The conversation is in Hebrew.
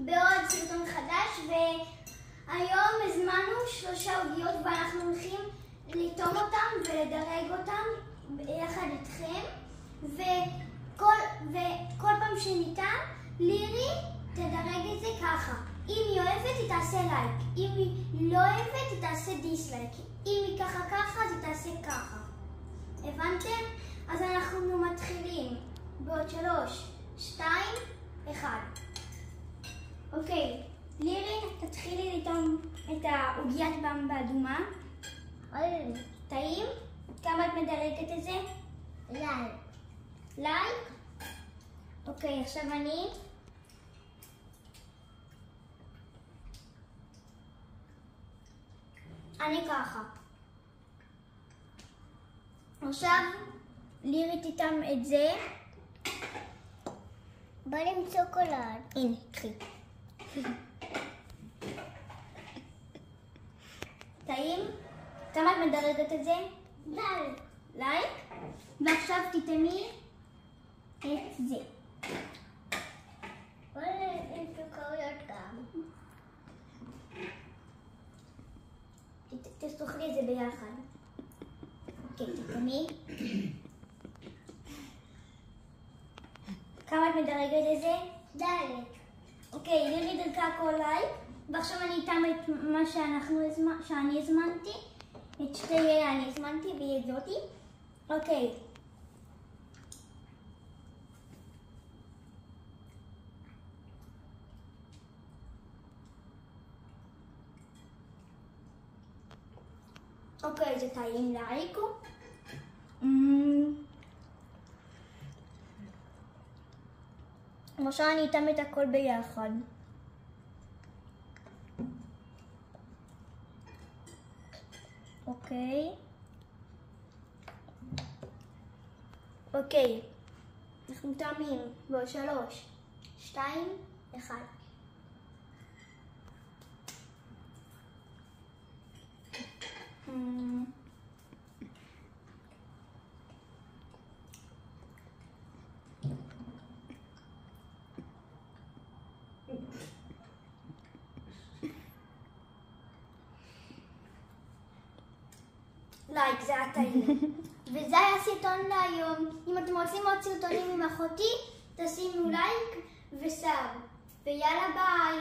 בעוד סרטון חדש, והיום הזמנו 3 עוגיות ואנחנו הולכים לטעום אותם ולדרג אותם יחד איתכם, וכל פעם שניתן לירי תדרג את זה ככה. אם היא אוהבת היא תעשה לייק, אם היא לא אוהבת היא תעשה דיסלייק, אם היא ככה אז היא תעשה ככה. הבנתם? אז אנחנו מתחילים בעוד 3, 2, 1. אוקיי, לירי, תתחילי לטעום את העוגיית במבה אדומה. טעים? כמה את מדרגת את זה? לייק. לייק? אוקיי, עכשיו אני ככה. עכשיו לירי תטעם את זה. בוא נמצוא קולד. הנה, קחי. טעים? כמה את מדרגת את זה? לייק. לייק? ועכשיו תטעמי את זה. בוא נמצוא קולד גם. תאכלי את זה ביחד. אוקיי, תטעמי. כמה את מדרגת את זה? לייק. אוקיי, לירי דרכה הכל לייק, ועכשיו אני אטעם את מה שאני הזמנתי, את שתי אני הזמנתי ואת זאתי. אוקיי. אוקיי, זה טעים לאריקו. עכשיו אני אטעם את הכל ביחד. אוקיי. אוקיי. אנחנו טעמים בעוד 3, 2, 1. לייק, זה היה טעים. וזה היה סרטון להיום. אם אתם רוצים עוד סרטונים עם אחותי, תשימו לייק וסאב. ויאללה ביי.